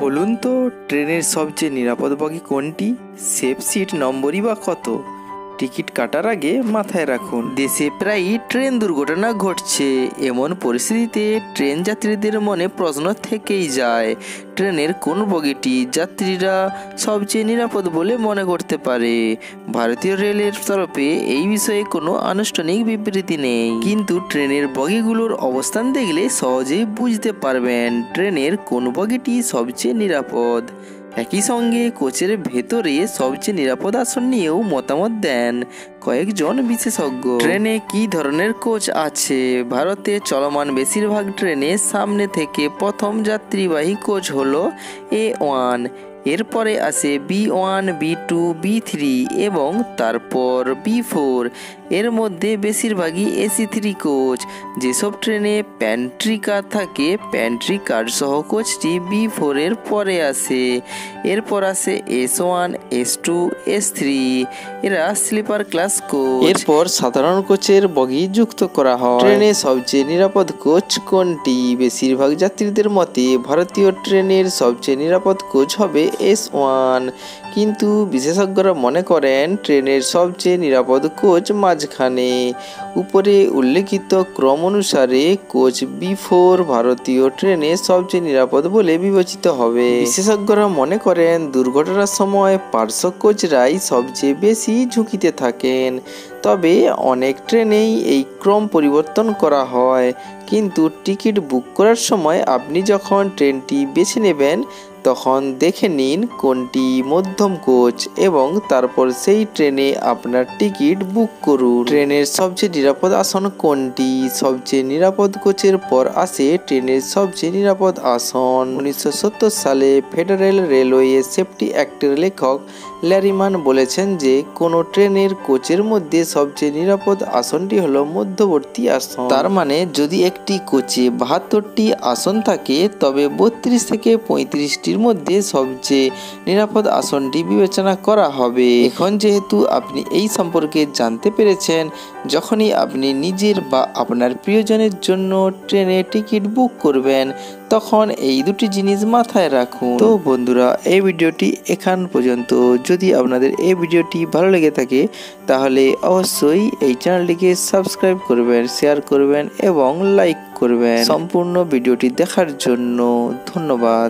বলুন তো ট্রেনের সবচেয়ে নিরাপদ বগি কোনটি? সেফ সিট নম্বরই বা কত? টিকিট কাটার আগে মাথায় রাখুন, দেশে প্রায়ই ট্রেন দুর্ঘটনা ঘটছে। এমন পরিস্থিতিতে ট্রেন যাত্রীদের মনে প্রশ্ন থেকেই যায়, ট্রেনের কোন বগিটি যাত্রীরা সবচেয়ে নিরাপদ বলে মনে করতে পারে। ভারতীয় রেলের তরফে এই বিষয়ে কোনো আনুষ্ঠানিক বিবৃতি নেই, কিন্তু ট্রেনের বগিগুলোর অবস্থান দেখলে সহজেই বুঝতে পারবেন ট্রেনের কোন বগিটি সবচেয়ে নিরাপদ। একই সঙ্গে কোচের ভেতরে সবচেয়ে নিরাপদ আসন নিয়েও মতামত দেন কয়েকজন বিশেষজ্ঞ। ট্রেনে কি ধরনের কোচ আছে? ভারতে চলমান বেশিরভাগ ট্রেনে সামনে থেকে প্রথম যাত্রীবাহী কোচ হলো A1, এরপরে আসে B1, B2, B3 এবং তারপর B4। এর মধ্যে বেশিরভাগই AC3 কোচ। যেসব ট্রেনে প্যান্ট্রি কার থাকে, প্যান্ট্রি কার সহ কোচটি B4 এর পরে আসে। এরপর আসে S1, S2, S3, এরা স্লিপার ক্লাস কোচ। এরপর সাধারণ কোচের বগি যুক্ত করা হয়। ট্রেনে সবচেয়ে নিরাপদ কোচ কোনটি? বেশিরভাগ যাত্রীদের মতে ভারতীয় ট্রেনের সবচেয়ে নিরাপদ কোচ হবে S1, কিন্তু বিশেষজ্ঞরা মনে করেন ট্রেনের সবচেয়ে নিরাপদ কোচ মাঝখানে। উপরে উল্লেখিত ক্রম অনুসারে কোচ B4 ভারতীয় ট্রেনে সবচেয়ে নিরাপদ বলে বিবেচিত হবে। বিশেষজ্ঞরা মনে করেন দুর্ঘটনার সময় পার্শ্ব কোচরাই সবচেয়ে বেশি ঝুঁকিতে থাকেন। তবে অনেক ট্রেনেই এই ক্রম পরিবর্তন করা হয়, কিন্তু টিকিট বুক করার সময় আপনি যখন ট্রেনটি বেছে নেবেন তখন দেখে নিন কোনটি মধ্যম কোচ এবং তারপর সেই ট্রেনে আপনার টিকিট বুক করুন। ট্রেনের সবচেয়ে নিরাপদ আসন কোনটি? সবচেয়ে নিরাপদ কোচের পর আসে ট্রেনের সবচেয়ে নিরাপদ আসন। 1970 সালে ফেডারেল রেলওয়ে সেফটি অ্যাক্টের লেখক ল্যারিমান বলেছেন যে কোনো ট্রেনের কোচের মধ্যে সবচেয়ে নিরাপদ আসনটি হলো মধ্যবর্তী আসন। তার মানে যদি একটি কোচে 72টি আসন থাকে তবে 32 থেকে 35টির মধ্যে সবচেয়ে নিরাপদ আসনটি বিবেচনা করা হবে। এখন যেহেতু আপনি এই সম্পর্কে জানতে পেরেছেন, যখনই আপনি নিজের বা আপনার প্রিয়জনের জন্য ট্রেনে টিকিট বুক করবেন তখন এই দুটি জিনিস মাথায় রাখুন। তো বন্ধুরা, এই ভিডিওটি এখান পর্যন্ত। যদি আপনাদের এই ভিডিওটি ভালো লেগে থাকে তাহলে অবশ্যই এই চ্যানেলটিকে সাবস্ক্রাইব করবেন, শেয়ার করবেন এবং লাইক করবেন। সম্পূর্ণ ভিডিওটি দেখার জন্য ধন্যবাদ।